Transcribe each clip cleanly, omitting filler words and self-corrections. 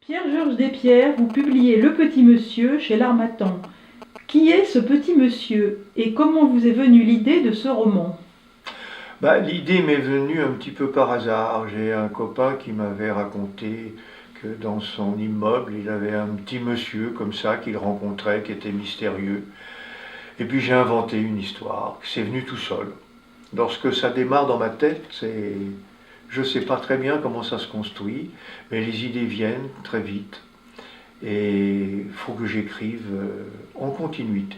Pierre-Georges Despierres, vous publiez Le Petit Monsieur chez l'Harmattan. Qui est ce petit monsieur et comment vous est venue l'idée de ce roman? L'idée m'est venue un petit peu par hasard. J'ai un copain qui m'avait raconté que dans son immeuble, il avait un petit monsieur comme ça qu'il rencontrait, qui était mystérieux. Et puis j'ai inventé une histoire, c'est venu tout seul. Lorsque ça démarre dans ma tête, je ne sais pas très bien comment ça se construit, mais les idées viennent très vite. Et il faut que j'écrive en continuité.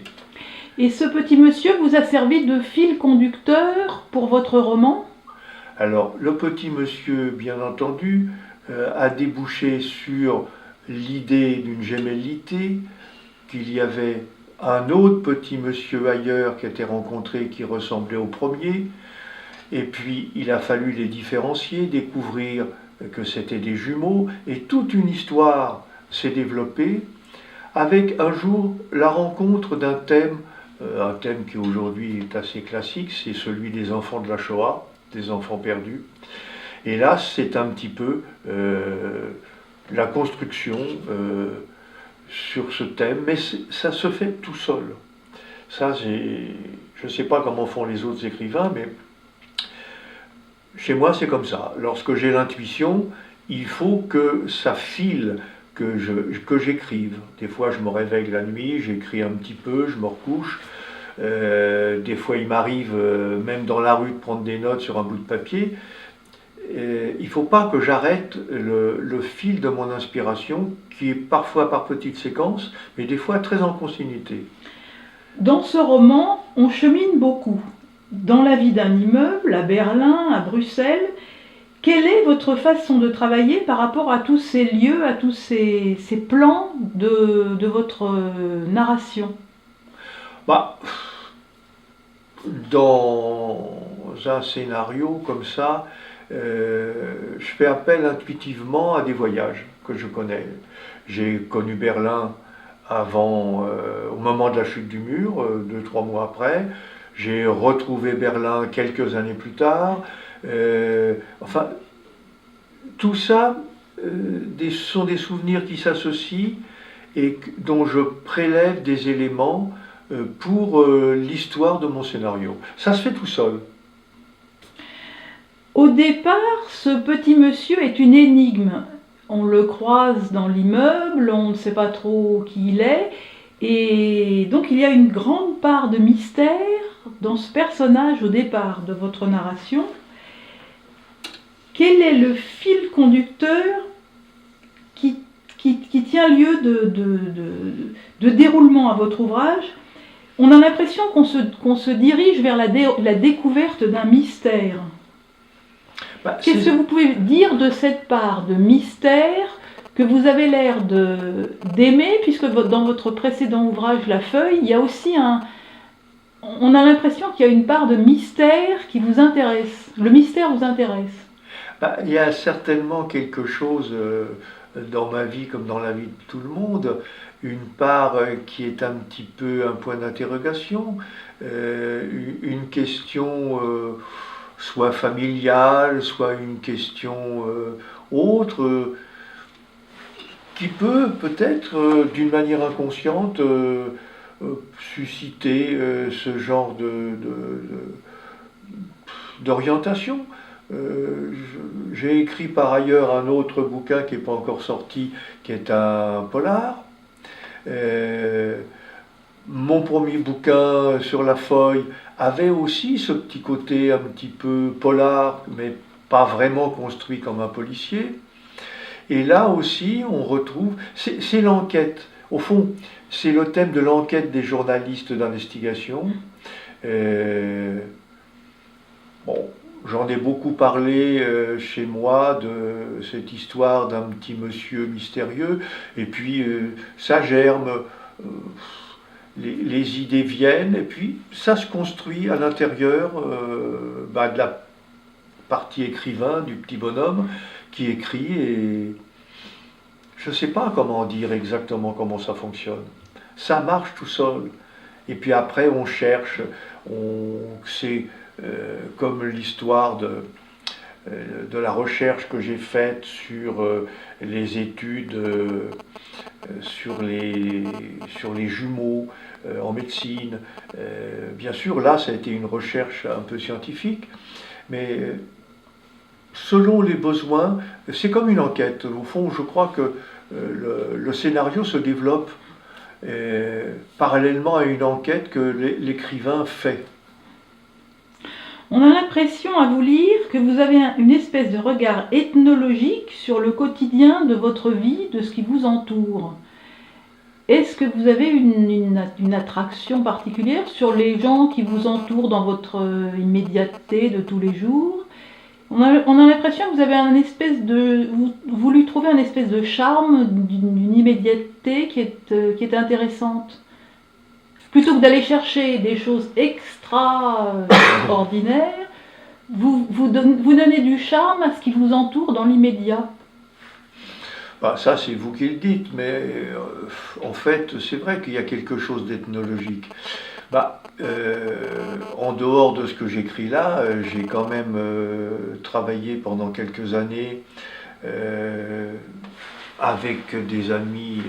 Et ce petit monsieur vous a servi de fil conducteur pour votre roman? Alors, le petit monsieur, bien entendu, a débouché sur l'idée d'une gémellité, qu'il y avait un autre petit monsieur ailleurs qui était rencontré qui ressemblait au premier, et puis il a fallu les différencier, découvrir que c'était des jumeaux, et toute une histoire s'est développée avec un jour la rencontre d'un thème, un thème qui aujourd'hui est assez classique, c'est celui des enfants de la Shoah, des enfants perdus. Et là, c'est un petit peu la construction sur ce thème, mais ça se fait tout seul. Ça, je ne sais pas comment font les autres écrivains, mais chez moi, c'est comme ça. Lorsque j'ai l'intuition, il faut que ça file, que j'écrive. Des fois, je me réveille la nuit, j'écris un petit peu, je me recouche. Des fois, il m'arrive, même dans la rue, de prendre des notes sur un bout de papier. Il ne faut pas que j'arrête le fil de mon inspiration, qui est parfois par petites séquences, mais des fois très en continuité. Dans ce roman, on chemine beaucoup. Dans la vie d'un immeuble, à Berlin, à Bruxelles, quelle est votre façon de travailler par rapport à tous ces lieux, à tous ces plans de votre narration? Bah, dans un scénario comme ça, je fais appel intuitivement à des voyages que je connais. J'ai connu Berlin au moment de la chute du mur, 2, 3 mois après. J'ai retrouvé Berlin quelques années plus tard. Enfin, tout ça sont des souvenirs qui s'associent et dont je prélève des éléments pour l'histoire de mon scénario. Ça se fait tout seul. Au départ, ce petit monsieur est une énigme. On le croise dans l'immeuble, on ne sait pas trop qui il est, et donc il y a une grande part de mystère dans ce personnage au départ de votre narration. Quel est le fil conducteur qui tient lieu de déroulement à votre ouvrage? On a l'impression qu'on se dirige vers la découverte d'un mystère. Qu'est-ce que vous pouvez dire de cette part de mystère que vous avez l'air d'aimer, puisque dans votre précédent ouvrage, La Feuille, il y a aussi on a l'impression qu'il y a une part de mystère qui vous intéresse. Le mystère vous intéresse. Il y a certainement quelque chose dans ma vie comme dans la vie de tout le monde, une part qui est un petit peu un point d'interrogation, une question soit familiale, soit une question autre, qui peut peut-être d'une manière inconsciente susciter ce genre d'orientation. J'ai écrit par ailleurs un autre bouquin qui n'est pas encore sorti, qui est un polar. Mon premier bouquin sur La Feuille avait aussi ce petit côté un petit peu polar, mais pas vraiment construit comme un policier. Et là aussi, on retrouve, c'est l'enquête. Au fond, c'est le thème de l'enquête des journalistes d'investigation. Bon, j'en ai beaucoup parlé chez moi de cette histoire d'un petit monsieur mystérieux, et puis ça germe, les idées viennent, et puis ça se construit à l'intérieur de la partie écrivain, du petit bonhomme qui écrit, et je ne sais pas comment dire exactement comment ça fonctionne. Ça marche tout seul, et puis après on cherche, c'est comme l'histoire de la recherche que j'ai faite sur les études sur les jumeaux en médecine. Bien sûr, là, ça a été une recherche un peu scientifique, mais selon les besoins, c'est comme une enquête. Au fond, je crois que le scénario se développe parallèlement à une enquête que l'écrivain fait. On a l'impression à vous lire que vous avez une espèce de regard ethnologique sur le quotidien de votre vie, de ce qui vous entoure. Est-ce que vous avez une attraction particulière sur les gens qui vous entourent dans votre immédiateté de tous les jours? On a l'impression que vous avez voulu trouver un espèce de charme d'une immédiateté qui est intéressante. Plutôt que d'aller chercher des choses extraordinaires, vous donnez du charme à ce qui vous entoure dans l'immédiat. Bah, ça, c'est vous qui le dites, mais en fait, c'est vrai qu'il y a quelque chose d'ethnologique. Bah, en dehors de ce que j'écris là, j'ai quand même travaillé pendant quelques années avec des amis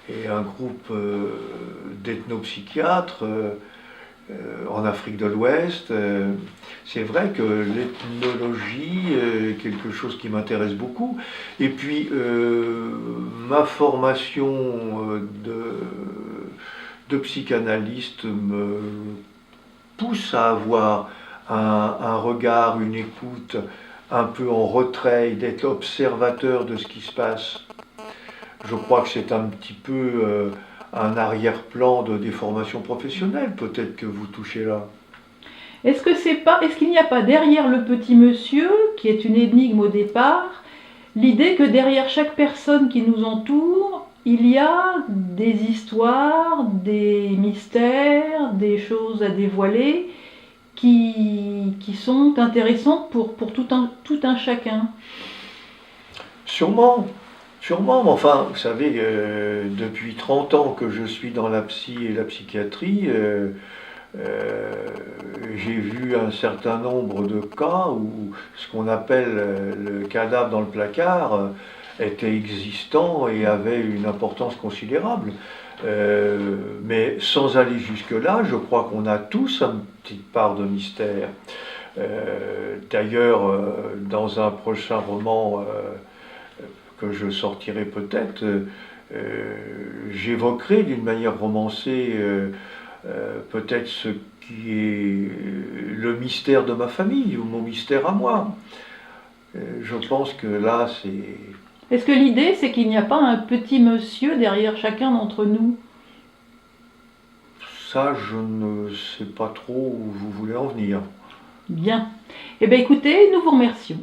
et un groupe d'ethnopsychiatres en Afrique de l'Ouest. C'est vrai que l'ethnologie est quelque chose qui m'intéresse beaucoup. Et puis, ma formation de psychanalyste me pousse à avoir un regard, une écoute un peu en retrait, d'être observateur de ce qui se passe. Je crois que c'est un petit peu un arrière-plan des formations professionnelles, peut-être que vous touchez là. Est-ce qu'il n'y a pas derrière le petit monsieur, qui est une énigme au départ, l'idée que derrière chaque personne qui nous entoure, il y a des histoires, des mystères, des choses à dévoiler qui sont intéressantes pour tout un chacun? Sûrement, sûrement, mais enfin, vous savez, depuis 30 ans que je suis dans la psy et la psychiatrie, j'ai vu un certain nombre de cas où ce qu'on appelle le cadavre dans le placard était existant et avait une importance considérable. Mais sans aller jusque-là, je crois qu'on a tous une petite part de mystère. D'ailleurs, dans un prochain roman que je sortirai peut-être, j'évoquerai d'une manière romancée peut-être ce qui est le mystère de ma famille ou mon mystère à moi. Je pense que là, c'est... Est-ce que l'idée, c'est qu'il n'y a pas un petit monsieur derrière chacun d'entre nous? Ça, je ne sais pas trop où vous voulez en venir. Bien. Eh bien écoutez, nous vous remercions.